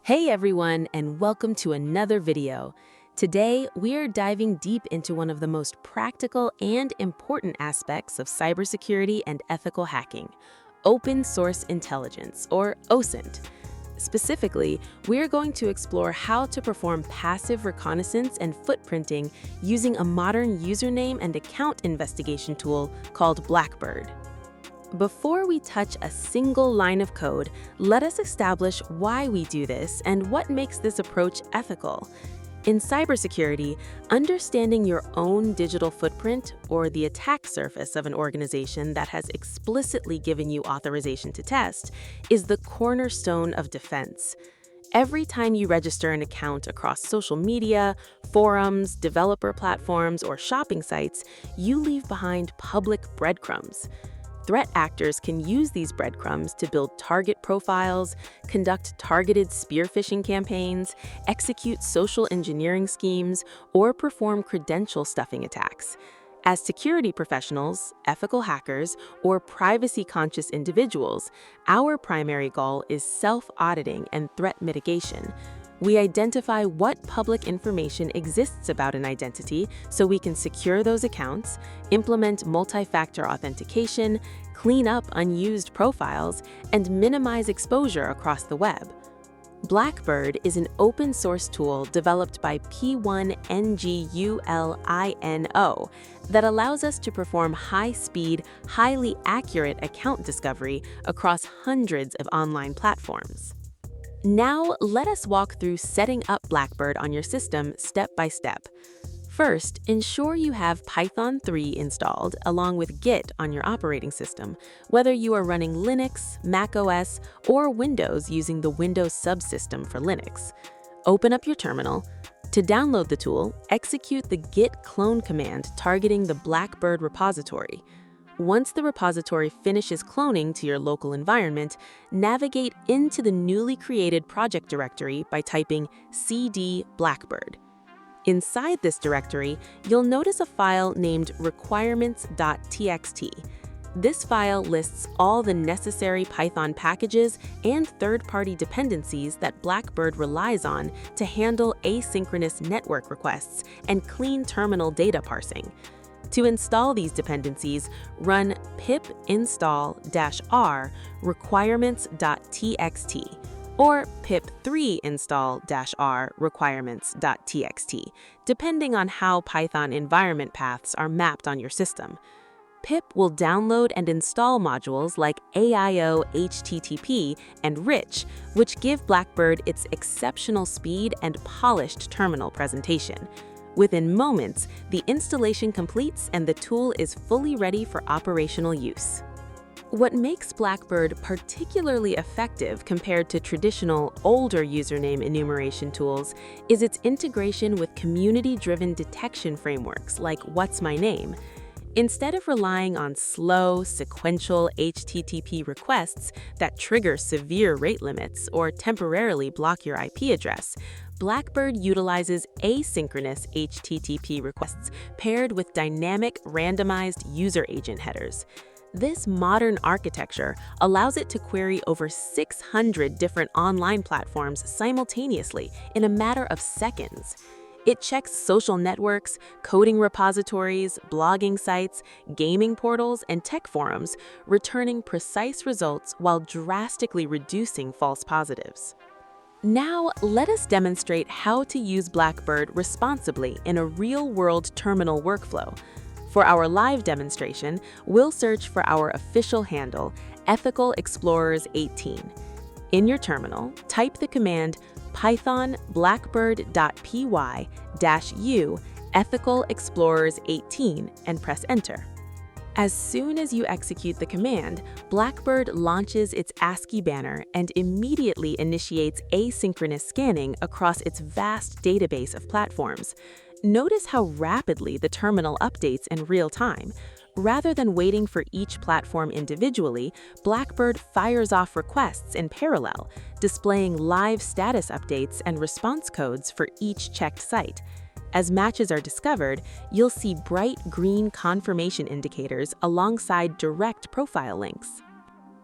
Hey everyone, and welcome to another video. Today, we are diving deep into one of the most practical and important aspects of cybersecurity and ethical hacking, open source intelligence, or OSINT. Specifically, we're going to explore how to perform passive reconnaissance and footprinting using a modern username and account investigation tool called Blackbird. Before we touch a single line of code, let us establish why we do this and what makes this approach ethical. In cybersecurity, understanding your own digital footprint or the attack surface of an organization that has explicitly given you authorization to test is the cornerstone of defense. Every time you register an account across social media, forums, developer platforms, or shopping sites, you leave behind public breadcrumbs. Threat actors can use these breadcrumbs to build target profiles, conduct targeted spear phishing campaigns, execute social engineering schemes, or perform credential stuffing attacks. As security professionals, ethical hackers, or privacy-conscious individuals, our primary goal is self-auditing and threat mitigation. We identify what public information exists about an identity so we can secure those accounts, implement multi-factor authentication, clean up unused profiles, and minimize exposure across the web. Blackbird is an open-source tool developed by P1NGULINO that allows us to perform high-speed, highly accurate account discovery across hundreds of online platforms. Now, let us walk through setting up Blackbird on your system step by step. First, ensure you have Python 3 installed along with Git on your operating system, whether you are running Linux, macOS, or Windows using the Windows subsystem for Linux. Open up your terminal. To download the tool, execute the git clone command targeting the Blackbird repository. Once the repository finishes cloning to your local environment, navigate into the newly created project directory by typing cd blackbird. Inside this directory, you'll notice a file named requirements.txt. This file lists all the necessary Python packages and third-party dependencies that Blackbird relies on to handle asynchronous network requests and clean terminal data parsing. To install these dependencies, run pip install-r requirements.txt or pip3 install-r requirements.txt, depending on how Python environment paths are mapped on your system. Pip will download and install modules like AIO HTTP and Rich, which give Blackbird its exceptional speed and polished terminal presentation. Within moments, the installation completes and the tool is fully ready for operational use. What makes Blackbird particularly effective compared to traditional, older username enumeration tools is its integration with community-driven detection frameworks like What's My Name. Instead of relying on slow, sequential HTTP requests that trigger severe rate limits or temporarily block your IP address, Blackbird utilizes asynchronous HTTP requests paired with dynamic, randomized user agent headers. This modern architecture allows it to query over 600 different online platforms simultaneously in a matter of seconds. It checks social networks, coding repositories, blogging sites, gaming portals, and tech forums, returning precise results while drastically reducing false positives. Now, let us demonstrate how to use Blackbird responsibly in a real-world terminal workflow. For our live demonstration, we'll search for our official handle, ethicalexplorers18. In your terminal, type the command python blackbird.py-u ethicalexplorers18 and press enter. As soon as you execute the command, Blackbird launches its ASCII banner and immediately initiates asynchronous scanning across its vast database of platforms. Notice how rapidly the terminal updates in real time. Rather than waiting for each platform individually, Blackbird fires off requests in parallel, displaying live status updates and response codes for each checked site. As matches are discovered, you'll see bright green confirmation indicators alongside direct profile links.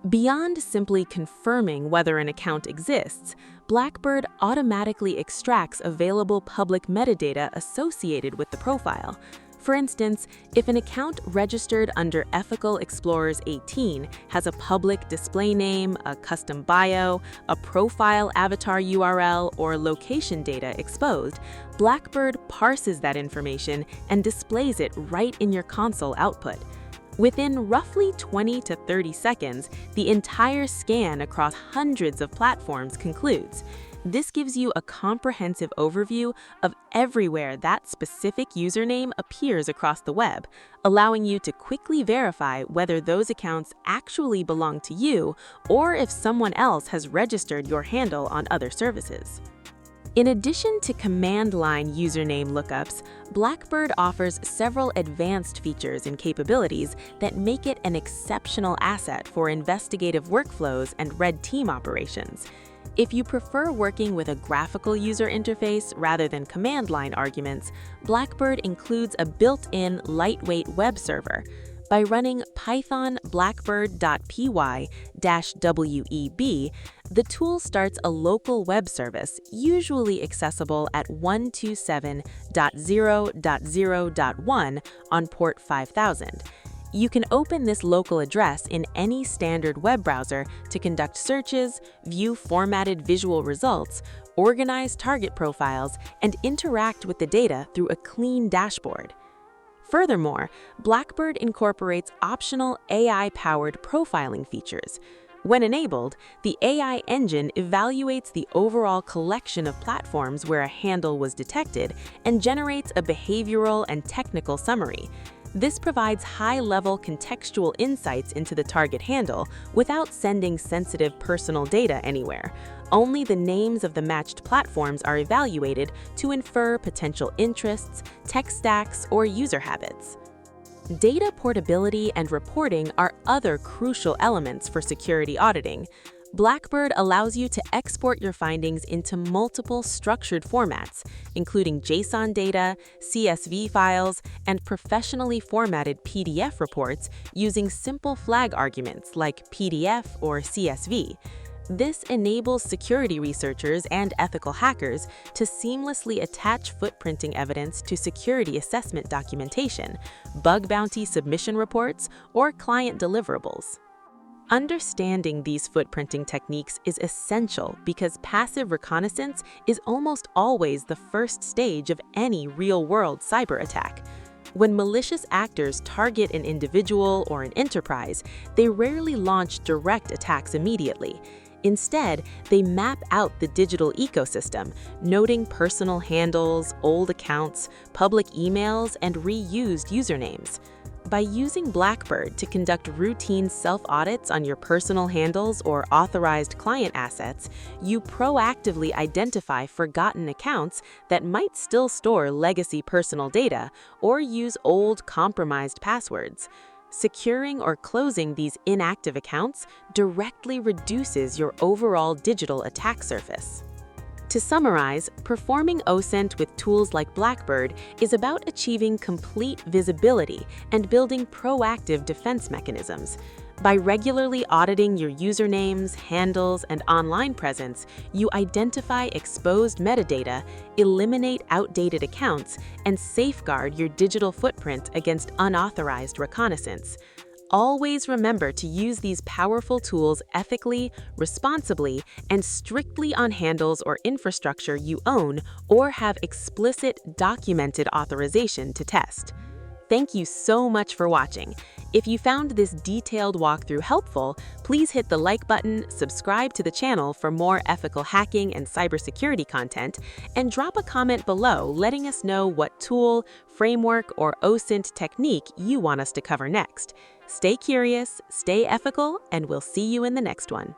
Beyond simply confirming whether an account exists, Blackbird automatically extracts available public metadata associated with the profile. For instance, if an account registered under Ethical Explorers 18 has a public display name, a custom bio, a profile avatar URL, or location data exposed, Blackbird parses that information and displays it right in your console output. Within roughly 20 to 30 seconds, the entire scan across hundreds of platforms concludes. This gives you a comprehensive overview of everywhere that specific username appears across the web, allowing you to quickly verify whether those accounts actually belong to you or if someone else has registered your handle on other services. In addition to command line username lookups, Blackbird offers several advanced features and capabilities that make it an exceptional asset for investigative workflows and red team operations. If you prefer working with a graphical user interface rather than command line arguments, Blackbird includes a built-in lightweight web server. By running python blackbird.py-web, the tool starts a local web service, usually accessible at 127.0.0.1 on port 5000. You can open this local address in any standard web browser to conduct searches, view formatted visual results, organize target profiles, and interact with the data through a clean dashboard. Furthermore, Blackbird incorporates optional AI-powered profiling features. When enabled, the AI engine evaluates the overall collection of platforms where a handle was detected and generates a behavioral and technical summary. This provides high-level contextual insights into the target handle without sending sensitive personal data anywhere. Only the names of the matched platforms are evaluated to infer potential interests, tech stacks, or user habits. Data portability and reporting are other crucial elements for security auditing. Blackbird allows you to export your findings into multiple structured formats, including JSON data, CSV files, and professionally formatted PDF reports using simple flag arguments like PDF or CSV. This enables security researchers and ethical hackers to seamlessly attach footprinting evidence to security assessment documentation, bug bounty submission reports, or client deliverables. Understanding these footprinting techniques is essential because passive reconnaissance is almost always the first stage of any real-world cyber attack. When malicious actors target an individual or an enterprise, they rarely launch direct attacks immediately. Instead, they map out the digital ecosystem, noting personal handles, old accounts, public emails, and reused usernames. By using Blackbird to conduct routine self-audits on your personal handles or authorized client assets, you proactively identify forgotten accounts that might still store legacy personal data or use old compromised passwords. Securing or closing these inactive accounts directly reduces your overall digital attack surface. To summarize, performing OSINT with tools like Blackbird is about achieving complete visibility and building proactive defense mechanisms. By regularly auditing your usernames, handles, and online presence, you identify exposed metadata, eliminate outdated accounts, and safeguard your digital footprint against unauthorized reconnaissance. Always remember to use these powerful tools ethically, responsibly, and strictly on handles or infrastructure you own or have explicit, documented authorization to test. Thank you so much for watching. If you found this detailed walkthrough helpful, please hit the like button, subscribe to the channel for more ethical hacking and cybersecurity content, and drop a comment below letting us know what tool, framework, or OSINT technique you want us to cover next. Stay curious, stay ethical, and we'll see you in the next one.